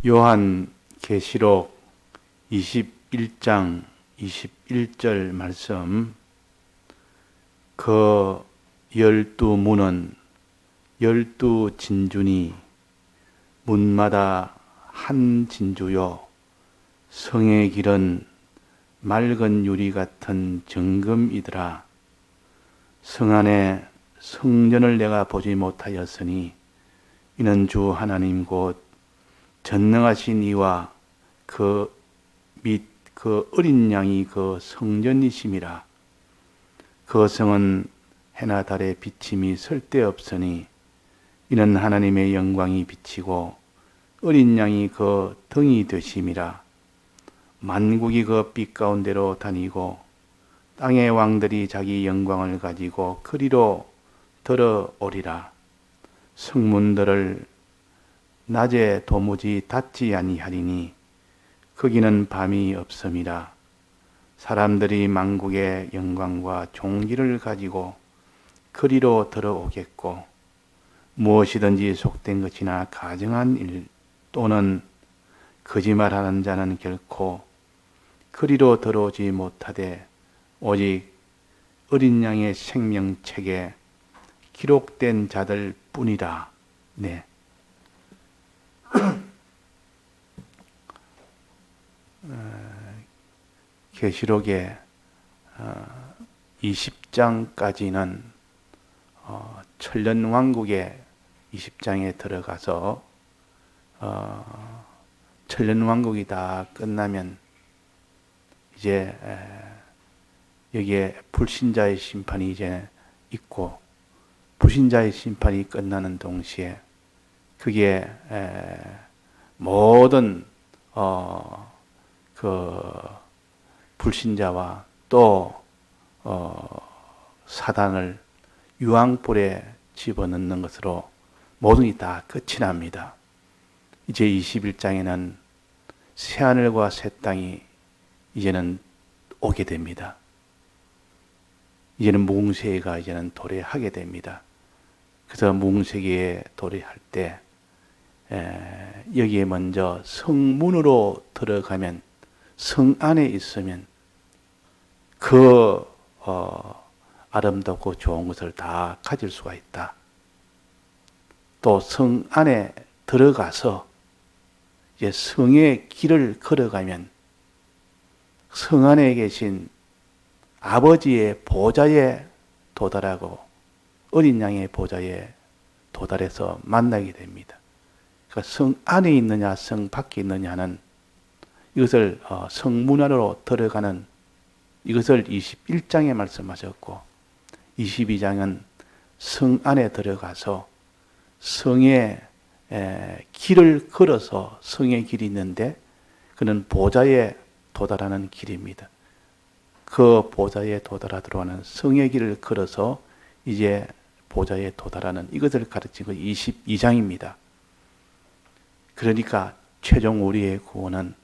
요한 계시록 21장 21절 말씀, 그 12문은 12진주니 문마다 한 진주요 성의 길은 맑은 유리 같은 정금이더라. 성 안에 성전을 내가 보지 못하였으니 이는 주 하나님 곧 전능하신 이와 그 및 그 어린 양이 그 성전이심이라. 그 성은 해나 달의 비침이 쓸데없으니 이는 하나님의 영광이 비치고 어린 양이 그 등이 되심이라. 만국이 그 빛 가운데로 다니고 땅의 왕들이 자기 영광을 가지고 그리로 들어오리라. 성문들을 낮에 도무지 닫지 아니하리니 거기는 밤이 없음이라. 사람들이 만국의 영광과 종기를 가지고 그리로 들어오겠고 무엇이든지 속된 것이나 가증한 일 또는 거짓말하는 자는 결코 그리로 들어오지 못하되 오직 어린 양의 생명책에 기록된 자들 뿐이라. 네. 계시록의 20장까지는 천년왕국의 20장에 들어가서 천년왕국이 다 끝나면 이제 여기에 불신자의 심판이 이제 있고 불신자의 심판이 끝나는 동시에 그게 모든 그 불신자와 또 사단을 유황불에 집어넣는 것으로 모든 게 다 끝이 납니다. 이제 21장에는 새하늘과 새 땅이 이제는 오게 됩니다. 이제는 뭉세기가 이제는 도래하게 됩니다. 그래서 뭉세기에 도래할 때 여기에 먼저 성문으로 들어가면 성 안에 있으면 그 아름답고 좋은 것을 다 가질 수가 있다. 또 성 안에 들어가서 이제 성의 길을 걸어가면 성 안에 계신 아버지의 보좌에 도달하고 어린 양의 보좌에 도달해서 만나게 됩니다. 그러니까 성 안에 있느냐 성 밖에 있느냐는 이것을 성문 안으로 들어가는 이것을 21장에 말씀하셨고 22장은 성 안에 들어가서 성의 길을 걸어서 성의 길이 있는데 그는 보좌에 도달하는 길입니다. 그 보좌에 도달하도록 하는 성의 길을 걸어서 이제 보좌에 도달하는 이것을 가르친 거 22장입니다. 그러니까 최종 우리의 구원은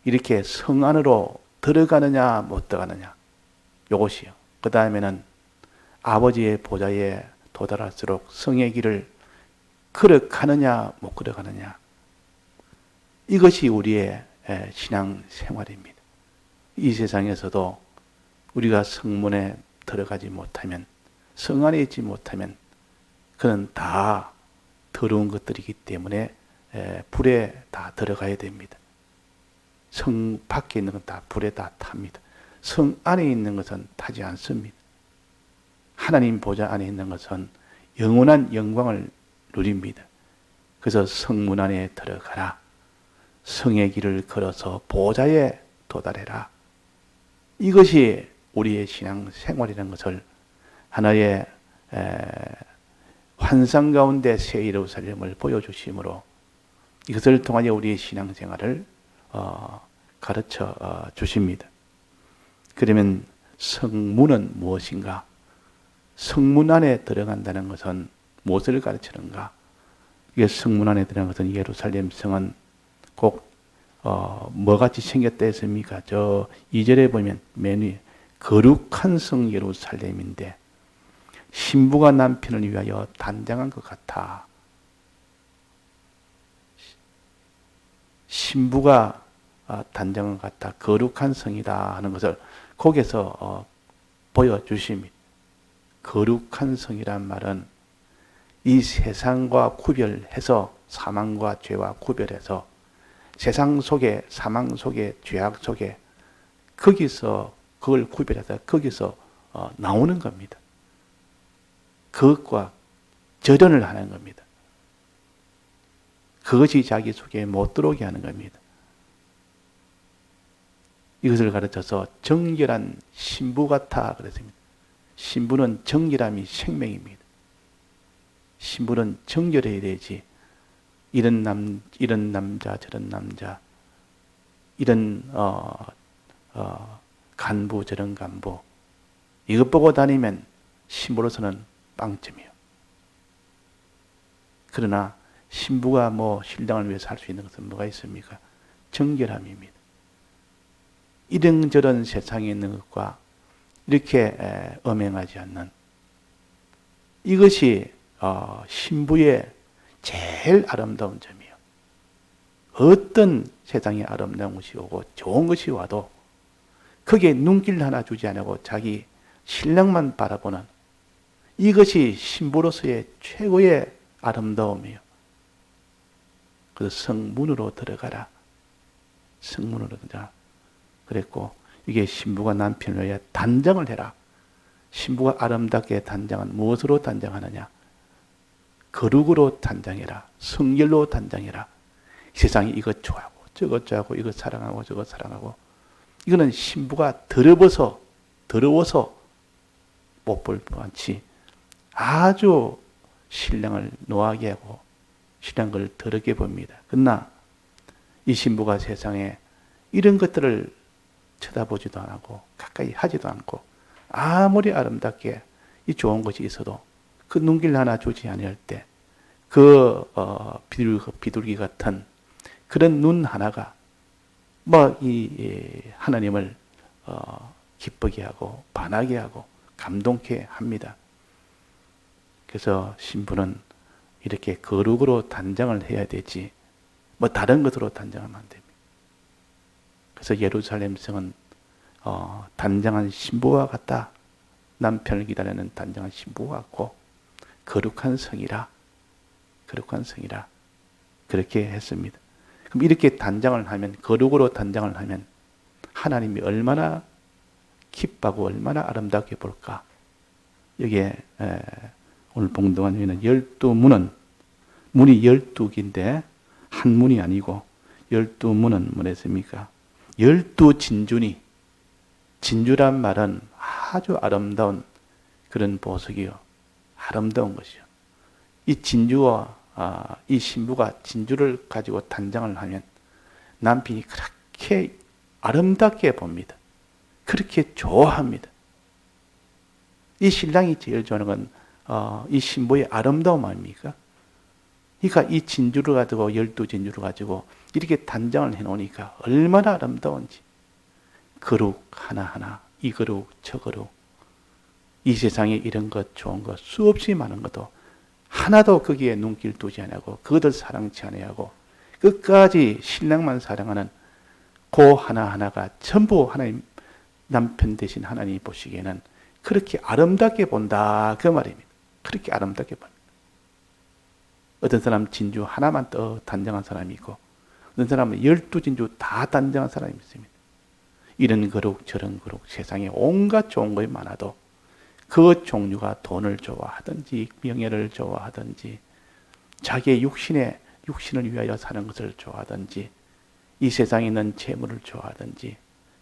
이렇게 성 안으로 들어가느냐 못 들어가느냐 이것이요. 그 다음에는 아버지의 보좌에 도달할수록 성의 길을 걸어가느냐 못 걸어가느냐 이것이 우리의 신앙 생활입니다. 이 세상에서도 우리가 성문에 들어가지 못하면 성 안에 있지 못하면 그는 다 더러운 것들이기 때문에 불에 다 들어가야 됩니다. 성 밖에 있는 건 다 불에 다 탑니다. 성 안에 있는 것은 타지 않습니다. 하나님 보좌 안에 있는 것은 영원한 영광을 누립니다. 그래서 성문 안에 들어가라. 성의 길을 걸어서 보좌에 도달해라. 이것이 우리의 신앙 생활이라는 것을 하나의 환상 가운데 새 예루살렘을 보여주심으로 이것을 통하여 우리의 신앙 생활을 가르쳐 주십니다. 그러면 성문은 무엇인가? 성문 안에 들어간다는 것은 무엇을 가르치는가? 이게 성문 안에 들어간 것은 예루살렘 성은 꼭 뭐같이 생겼다 했습니까? 저 2절에 보면 맨 위에 거룩한 성 예루살렘인데 신부가 남편을 위하여 단장한 것 같아. 신부가 단장을 갖다 거룩한 성이다 하는 것을 거기서 보여주십니다. 거룩한 성이란 말은 이 세상과 구별해서 사망과 죄와 구별해서 세상 속에 사망 속에 죄악 속에 거기서 그걸 구별해서 거기서 나오는 겁니다. 그것과 절연을 하는 겁니다. 그것이 자기 속에 못 들어오게 하는 겁니다. 이것을 가르쳐서 정결한 신부 같아 그랬습니다. 신부는 정결함이 생명입니다. 신부는 정결해야 되지. 이런 남자 저런 남자, 이런 간부 저런 간부, 이것 보고 다니면 신부로서는 빵점이에요. 그러나 신부가 신랑을 위해서 할 수 있는 것은 뭐가 있습니까? 정결함입니다. 이런저런 세상에 있는 것과 이렇게 엄행하지 않는 이것이 신부의 제일 아름다운 점이에요. 어떤 세상에 아름다운 것이 오고 좋은 것이 와도 거기에 눈길 하나 주지 않고 자기 신랑만 바라보는 이것이 신부로서의 최고의 아름다움이에요. 그래서 성문으로 들어가라. 성문으로 들어가라. 그랬고 이게 신부가 남편을 위해 단장을 해라. 신부가 아름답게 단장은 무엇으로 단장하느냐? 거룩으로 단장해라. 성결로 단장해라. 세상이 이것 좋아하고 저것 좋아하고 이것 사랑하고 저것 사랑하고 이거는 신부가 더러워서 못 볼 뻔치 아주 신랑을 노하게 하고 신랑을 더럽게 봅니다. 그러나 이 신부가 세상에 이런 것들을 쳐다보지도 않고 가까이 하지도 않고 아무리 아름답게 이 좋은 것이 있어도 그 눈길 하나 주지 아니할 때 그 비둘기 같은 그런 눈 하나가 이 하나님을 기쁘게 하고 반하게 하고 감동케 합니다. 그래서 신부는 이렇게 거룩으로 단장을 해야 되지 다른 것으로 단장하면 안 됩니다. 그래서 예루살렘 성은 단장한 신부와 같다. 남편을 기다리는 단장한 신부와 같고 거룩한 성이라 그렇게 했습니다. 그럼 이렇게 단장을 하면 거룩으로 단장을 하면 하나님이 얼마나 기뻐하고 얼마나 아름답게 볼까. 여기에 오늘 봉독한 여기는 12문은 문이 12개인데 한 문이 아니고 12문은 뭐랬습니까? 12진주니 진주란 말은 아주 아름다운 그런 보석이요. 아름다운 것이요. 이 진주와 이 신부가 진주를 가지고 단장을 하면 남편이 그렇게 아름답게 봅니다. 그렇게 좋아합니다. 이 신랑이 제일 좋아하는 건 이 신부의 아름다움 아닙니까? 그러니까 이 진주를 가지고 12진주를 가지고 이렇게 단장을 해놓으니까 얼마나 아름다운지. 거룩 하나하나 이 거룩 저 거룩 이 세상에 이런 것 좋은 것 수없이 많은 것도 하나도 거기에 눈길 두지 않고 그것을 사랑치 않고 끝까지 신랑만 사랑하는 그 하나하나가 전부 하나님 남편 대신 하나님이 보시기에는 그렇게 아름답게 본다 그 말입니다. 그렇게 아름답게 봅니다. 어떤 사람 진주 하나만 더 단장한 사람이 있고 어떤 사람은 12진주 다 단장한 사람이 있습니다. 이런 거룩 저런 거룩 세상에 온갖 좋은 것이 많아도 그 종류가 돈을 좋아하든지 명예를 좋아하든지 자기의 육신을 위하여 사는 것을 좋아하든지 이 세상에 있는 재물을 좋아하든지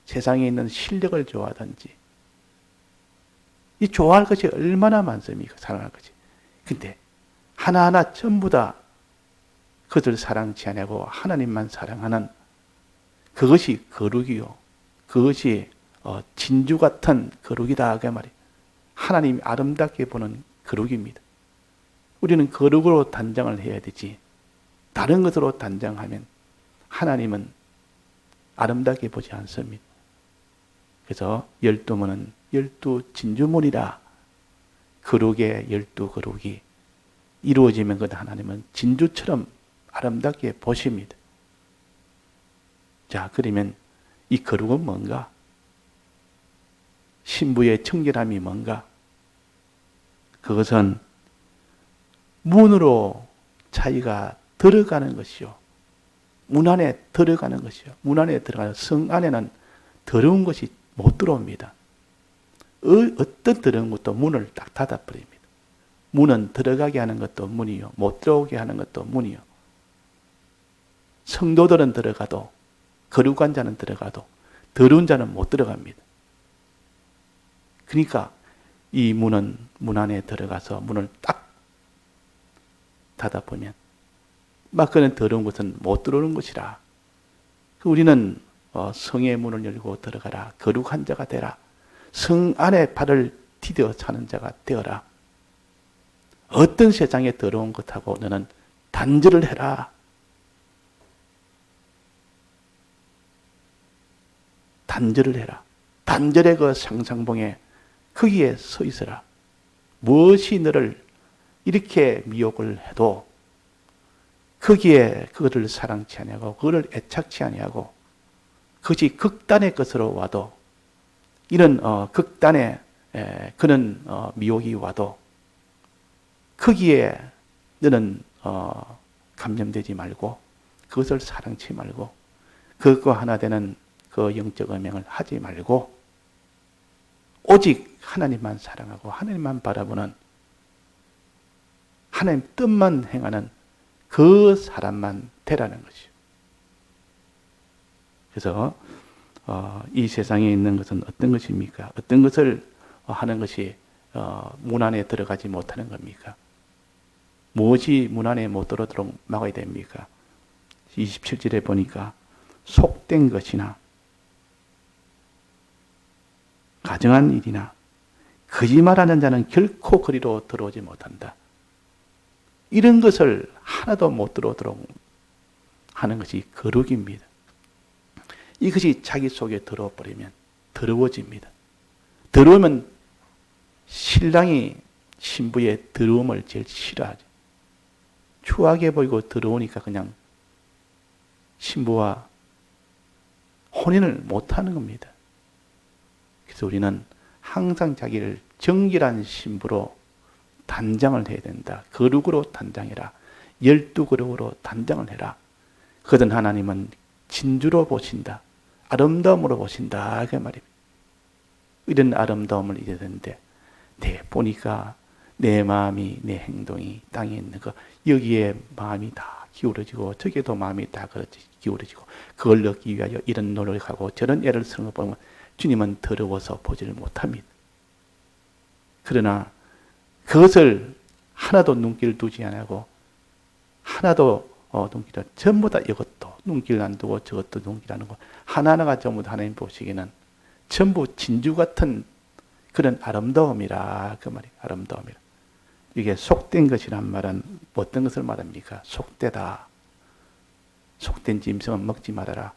세상에 있는 실력을 좋아하든지 이 좋아할 것이 얼마나 많습니까? 사랑할 것이. 근데 하나하나 전부 다 그것을 사랑치 않고 하나님만 사랑하는 그것이 거룩이요. 그것이 진주 같은 거룩이다 그 말이에요. 하나님이 아름답게 보는 거룩입니다. 우리는 거룩으로 단장을 해야 되지 다른 것으로 단장하면 하나님은 아름답게 보지 않습니다. 그래서 12문은 12진주문이라 거룩의 12거룩이 이루어지면 그 하나님은 진주처럼 아름답게 보십니다. 자, 그러면 이 거룩은 뭔가? 신부의 청결함이 뭔가? 그것은 문으로 자기가 들어가는 것이요. 문 안에 들어가는 것이요. 문 안에 들어가는 성 안에는 더러운 것이 못 들어옵니다. 어떤 더러운 것도 문을 딱 닫아버립니다. 문은 들어가게 하는 것도 문이요. 못 들어오게 하는 것도 문이요. 성도들은 들어가도, 거룩한 자는 들어가도, 더러운 자는 못 들어갑니다. 그러니까 이 문은 문 안에 들어가서 문을 딱 닫아보면 막 그런 더러운 것은 못 들어오는 것이라. 우리는 성의 문을 열고 들어가라. 거룩한 자가 되라. 성 안에 발을 디뎌 사는 자가 되어라. 어떤 세상에 더러운 것하고 너는 단절을 해라. 단절을 해라. 단절의 그 상상봉에 거기에 서 있어라. 무엇이 너를 이렇게 미혹을 해도 거기에 그거를 사랑치 아니하고 그거를 애착치 아니하고 그것이 극단의 것으로 와도 이런 극단의 그런 미혹이 와도 거기에 너는 감염되지 말고 그것을 사랑치 말고 그것과 하나 되는 그 영적 음행을 하지 말고 오직 하나님만 사랑하고 하나님만 바라보는 하나님 뜻만 행하는 그 사람만 되라는 것이요. 그래서 이 세상에 있는 것은 어떤 것입니까? 어떤 것을 하는 것이 문 안에 들어가지 못하는 겁니까? 무엇이 문 안에 못 들어오도록 막아야 됩니까? 27절에 보니까 속된 것이나 가정한 일이나 거짓말하는 자는 결코 거리로 들어오지 못한다. 이런 것을 하나도 못 들어오도록 하는 것이 거룩입니다. 이것이 자기 속에 들어버리면 더러워집니다. 더러우면 신랑이 신부의 더러움을 제일 싫어하죠. 추하게 보이고 더러우니까 그냥 신부와 혼인을 못하는 겁니다. 그래서 우리는 항상 자기를 정결한 신부로 단장을 해야 된다. 거룩으로 단장해라. 12거룩으로 단장을 해라. 그든 하나님은 진주로 보신다. 아름다움으로 보신다. 그 말입니다. 이런 아름다움을 이래야 되는데 보니까 내 마음이 내 행동이 땅에 있는 거 여기에 마음이 다 기울어지고 저기에도 마음이 다 기울어지고 그걸 넣기 위하여 이런 노력하고 저런 애를 쓰는 것 보면 주님은 더러워서 보지를 못합니다. 그러나 그것을 하나도 눈길 두지 않고 하나도 눈길 전부 다 이것도 눈길 안 두고 저것도 눈길 안 두고 하나하나가 전부 다 하나님 보시기에는 전부 진주 같은 그런 아름다움이라 그 말이 아름다움이라. 이게 속된 것이란 말은 어떤 것을 말합니까? 속되다. 속된 짐승은 먹지 말아라.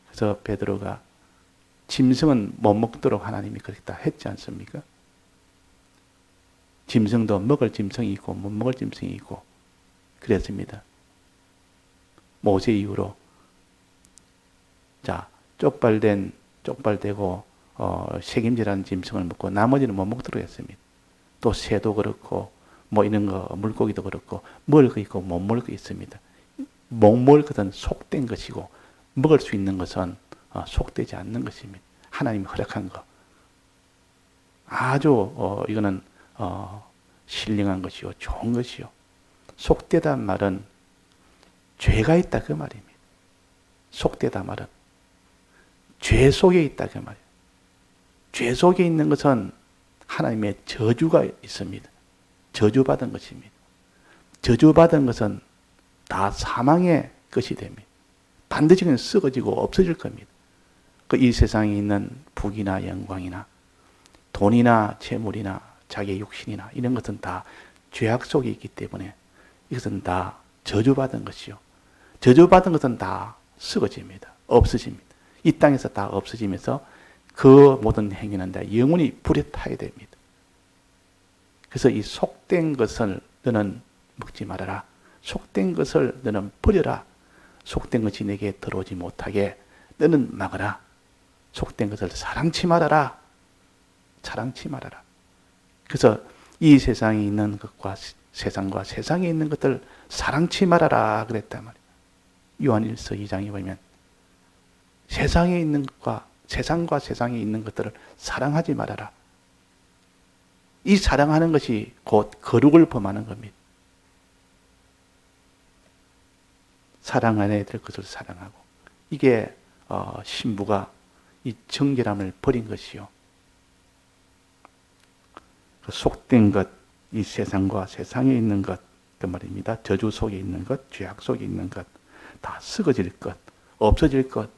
그래서 베드로가 짐승은 못 먹도록 하나님이 그렇게 다 했지 않습니까? 짐승도 먹을 짐승이 있고 못 먹을 짐승이 있고 그랬습니다. 모세 이후로 자 쪽발되고 책임지라는 짐승을 먹고 나머지는 못 먹도록 했습니다. 또 새도 그렇고 뭐 이런 거 물고기도 그렇고 먹을 거 있고 못 먹을 거 있습니다. 못 먹을 것은 속된 것이고 먹을 수 있는 것은 속되지 않는 것입니다. 하나님이 허락한 거. 아주 이거는 신령한 것이요 좋은 것이요. 속되다 말은 죄가 있다 그 말입니다. 속되다 말은 죄 속에 있다 그 말이에요. 죄 속에 있는 것은 하나님의 저주가 있습니다. 저주받은 것입니다. 저주받은 것은 다 사망의 것이 됩니다. 반드시 그냥 썩어지고 없어질 겁니다. 이 세상에 있는 부귀나 영광이나 돈이나 재물이나 자기의 육신이나 이런 것은 다 죄악 속에 있기 때문에 이것은 다 저주받은 것이요. 저주받은 것은 다 썩어집니다. 없어집니다. 이 땅에서 다 없어지면서 그 모든 행위는 다 영원히 불에 타야 됩니다. 그래서 이 속된 것을 너는 먹지 말아라. 속된 것을 너는 버려라. 속된 것이 내게 들어오지 못하게 너는 막아라. 속된 것을 사랑치 말아라. 사랑치 말아라. 그래서 이 세상에 있는 것과 세상과 세상에 있는 것들 사랑치 말아라 그랬단 말이에요. 요한일서 2장에 보면 세상에 있는 것과 세상과 세상에 있는 것들을 사랑하지 말아라. 이 사랑하는 것이 곧 거룩을 범하는 겁니다. 사랑해야 될 것을 사랑하고, 이게 신부가 이 정결함을 버린 것이요. 그 속된 것, 이 세상과 세상에 있는 것, 그 말입니다. 저주 속에 있는 것, 죄악 속에 있는 것, 다 썩어질 것, 없어질 것,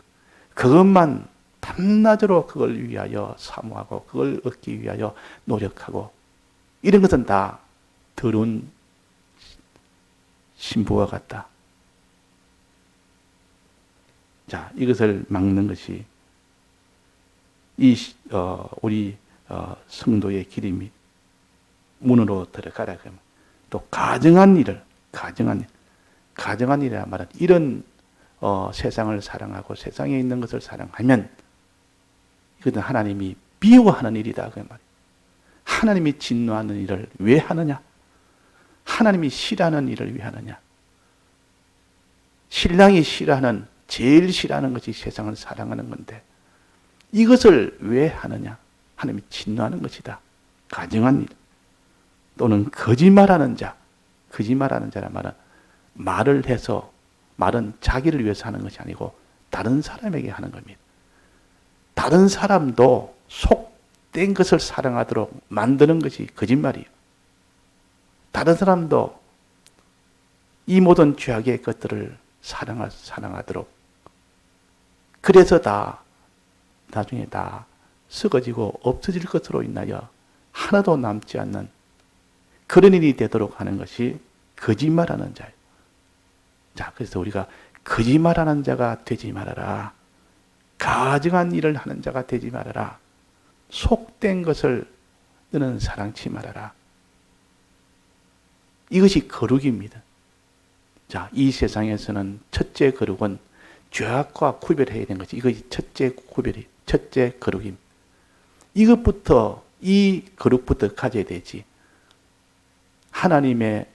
그것만 밤낮으로 그걸 위하여 사모하고 그걸 얻기 위하여 노력하고, 이런 것은 다 더러운 신부와 같다. 자, 이것을 막는 것이 우리 성도의 길입니다. 문으로 들어가라 그러면 또 가정한 일이라 말은 이런 세상을 사랑하고 세상에 있는 것을 사랑하면 이것은 하나님이 미워하는 일이다 그 말이에요. 하나님이 진노하는 일을 왜 하느냐? 하나님이 싫어하는 일을 왜 하느냐? 신랑이 제일 싫어하는 것이 세상을 사랑하는 건데 이것을 왜 하느냐? 하나님이 진노하는 것이다. 가정한 일. 또는 거짓말하는 자란 말은 말은 자기를 위해서 하는 것이 아니고 다른 사람에게 하는 겁니다. 다른 사람도 속된 것을 사랑하도록 만드는 것이 거짓말이에요. 다른 사람도 이 모든 죄악의 것들을 사랑하도록, 그래서 나중에 다 썩어지고 없어질 것으로 인하여 하나도 남지 않는 그런 일이 되도록 하는 것이 거짓말하는 자예요. 자, 그래서 우리가 거짓말하는 자가 되지 말아라. 가증한 일을 하는 자가 되지 말아라. 속된 것을 너는 사랑치 말아라. 이것이 거룩입니다. 자, 이 세상에서는 첫째 거룩은 죄악과 구별해야 되는 것이 이것이 첫째 거룩입니다. 이 거룩부터 가져야 되지. 하나님의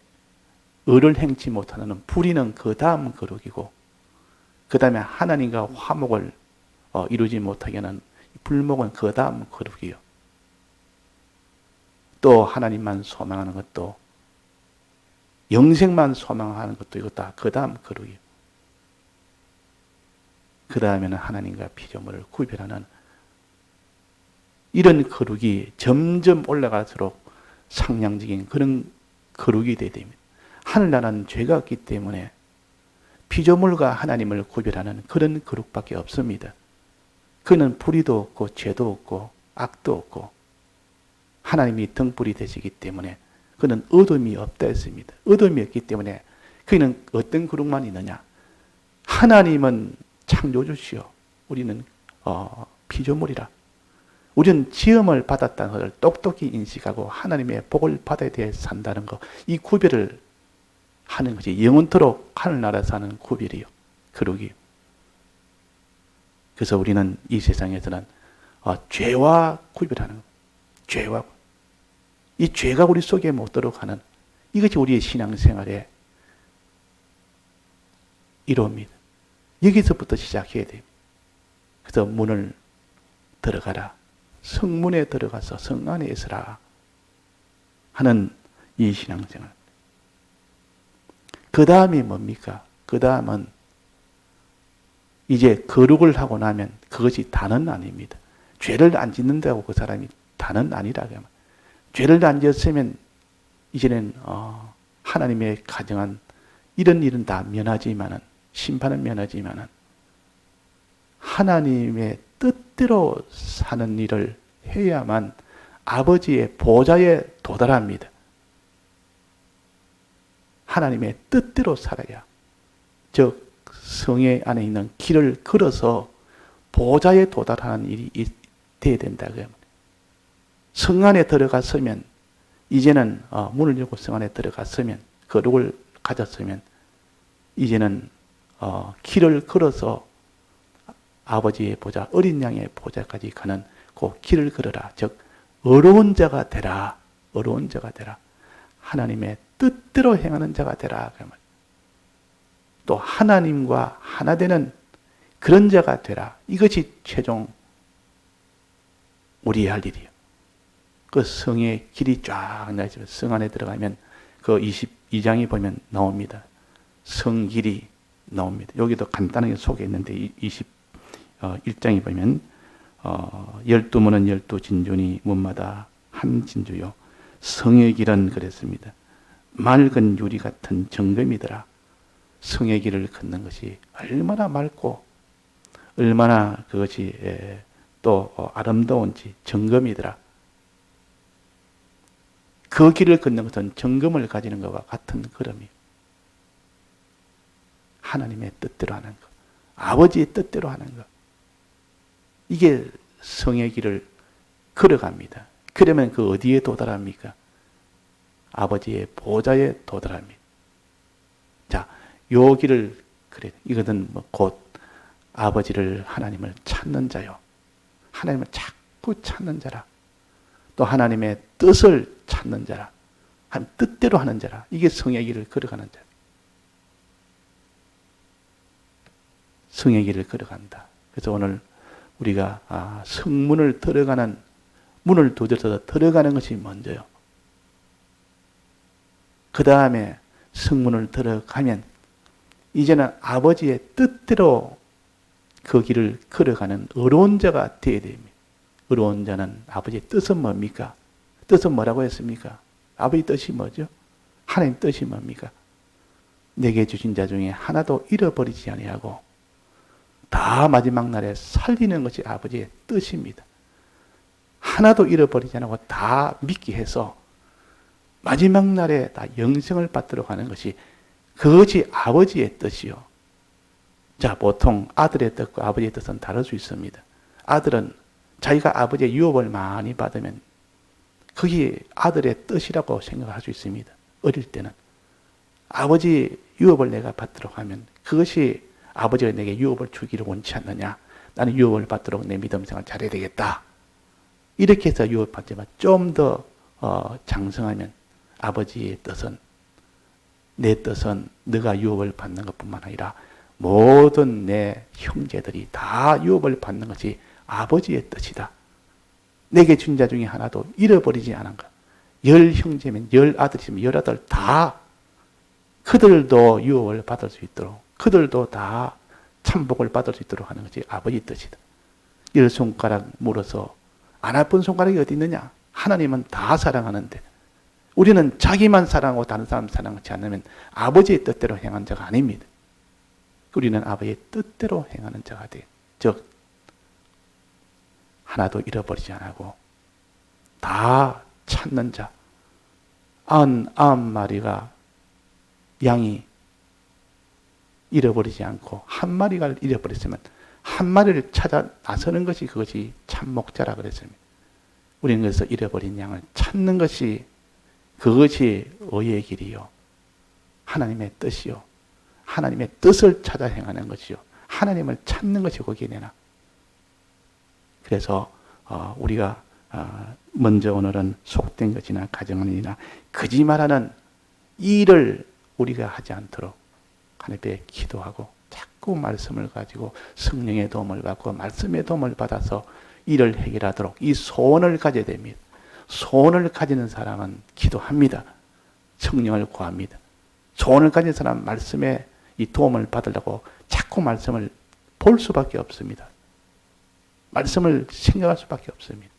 의를 행치 못하는 불의는 그 다음 거룩이고, 그 다음에 하나님과 화목을 이루지 못하게 하는 불목은 그 다음 거룩이요. 또 하나님만 소망하는 것도, 영생만 소망하는 것도 이거 다 그 다음 거룩이요. 그 다음에는 하나님과 피조물을 구별하는 이런 거룩이 점점 올라갈수록 상향적인 그런 거룩이 되어야 됩니다. 하늘나라는 죄가 없기 때문에 피조물과 하나님을 구별하는 그런 거룩밖에 없습니다. 그는 불의도 없고 죄도 없고 악도 없고 하나님이 등불이 되시기 때문에 그는 어둠이 없다 했습니다. 어둠이 없기 때문에 그는 어떤 거룩만 있느냐? 하나님은 창조주시오. 우리는 피조물이라. 우리는 지음을 받았다는 것을 똑똑히 인식하고 하나님의 복을 받아야 돼 산다는 것, 이 구별을 하는 것이 영원토록 하늘나라에서 하는 구별이요, 거룩이요. 그래서 우리는 이 세상에서는 죄와 구별하는 것, 죄와 이 죄가 우리 속에 못 들어가는 이것이 우리의 신앙생활의 이로입니다. 여기서부터 시작해야 돼요. 그래서 문을 들어가라. 성문에 들어가서 성 안에 있으라 하는 이 신앙생활. 그 다음이 뭡니까? 그 다음은 이제 거룩을 하고 나면 그것이 다는 아닙니다. 죄를 안 짓는다고 그 사람이 다는 아니라. 죄를 안 지었으면 이제는 하나님의 가정한 이런 일은 다 면하지만은, 심판은 면하지만은 하나님의 뜻대로 사는 일을 해야만 아버지의 보좌에 도달합니다. 하나님의 뜻대로 살아야, 즉 성의 안에 있는 길을 걸어서 보좌에 도달하는 일이 돼야 된다. 성 안에 들어갔으면, 이제는 문을 열고 성 안에 들어갔으면, 거룩을 가졌으면 이제는 길을 걸어서 아버지의 보좌, 어린 양의 보좌까지 가는 그 길을 걸어라. 즉 어려운 자가 되라. 어려운 자가 되라. 하나님의 뜻대로 행하는 자가 되라. 또 하나님과 하나 되는 그런 자가 되라. 이것이 최종 우리의 할 일이에요. 그 성의 길이 쫙 나있지만 성 안에 들어가면 그 22장이 보면 나옵니다. 성 길이 나옵니다. 여기도 간단하게 소개했는데 21장에 보면 12문은 12진주니 문마다 한 진주요. 성의 길은 그랬습니다. 맑은 유리 같은 정금이더라. 성의 길을 걷는 것이 얼마나 맑고 얼마나 그것이 또 아름다운지 정금이더라. 그 길을 걷는 것은 정금을 가지는 것과 같은 걸음이에요. 하나님의 뜻대로 하는 것, 아버지의 뜻대로 하는 것. 이게 성의 길을 걸어갑니다. 그러면 그 어디에 도달합니까? 아버지의 보좌에 도달합니다. 자, 요 길을 그래. 이것은 곧 아버지를 하나님을 찾는 자요. 하나님을 자꾸 찾는 자라. 또 하나님의 뜻을 찾는 자라. 한 뜻대로 하는 자라. 이게 성의 길을 걸어가는 자. 성의 길을 걸어간다. 그래서 오늘 우리가 성문을 들어가는 문을 두드려서 들어가는 것이 먼저요. 그 다음에 성문을 들어가면 이제는 아버지의 뜻대로 그 길을 걸어가는 어려운 자가 되어야 됩니다. 어려운 자는 아버지의 뜻은 뭡니까? 뜻은 뭐라고 했습니까? 아버지 뜻이 뭐죠? 하나님 뜻이 뭡니까? 내게 주신 자 중에 하나도 잃어버리지 아니하고 다 마지막 날에 살리는 것이 아버지의 뜻입니다. 하나도 잃어버리지 않고 다 믿게 해서 마지막 날에 다 영생을 받도록 하는 것이 그것이 아버지의 뜻이요. 자, 보통 아들의 뜻과 아버지의 뜻은 다를 수 있습니다. 아들은 자기가 아버지의 유업을 많이 받으면 그게 아들의 뜻이라고 생각할 수 있습니다. 어릴 때는. 아버지 유업을 내가 받도록 하면 그것이 아버지가 내게 유업을 주기를 원치 않느냐. 나는 유업을 받도록 내 믿음 생활 잘해야 되겠다. 이렇게 해서 유업을 받지만 좀 더 장성하면 아버지의 뜻은 내 뜻은 네가 유업을 받는 것뿐만 아니라 모든 내 형제들이 다 유업을 받는 것이 아버지의 뜻이다. 내게 준 자 중에 하나도 잃어버리지 않은 것. 10형제면 10아들이면 10아들 다 그들도 유업을 받을 수 있도록 그들도 다 참복을 받을 수 있도록 하는 것이 아버지 뜻이다. 10손가락 물어서 안 아픈 손가락이 어디 있느냐? 하나님은 다 사랑하는데 우리는 자기만 사랑하고 다른 사람 사랑하지 않으면 아버지의 뜻대로 행한 자가 아닙니다. 우리는 아버지의 뜻대로 행하는 자가 돼. 즉 하나도 잃어버리지 않고 다 찾는 자. 99마리가 양이 잃어버리지 않고 한 마리가 잃어버렸으면 한 마리를 찾아 나서는 것이 그것이 참목자라 그랬습니다. 우리는 그래서 잃어버린 양을 찾는 것이 그것이 의의 길이요. 하나님의 뜻이요. 하나님의 뜻을 찾아 행하는 것이요. 하나님을 찾는 것이 거기에 내나. 그래서 우리가 먼저 오늘은 속된 것이나 가정하는 일이나 거짓말하는 일을 우리가 하지 않도록 하나님께 기도하고 자꾸 말씀을 가지고 성령의 도움을 받고 말씀의 도움을 받아서 일을 해결하도록 이 소원을 가져야 됩니다. 소원을 가지는 사람은 기도합니다. 성령을 구합니다. 소원을 가진 사람은 말씀에 이 도움을 받으려고 자꾸 말씀을 볼 수밖에 없습니다. 말씀을 생각할 수밖에 없습니다.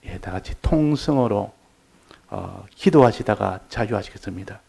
예, 다 같이 통성으로 기도하시다가 자유하시겠습니다.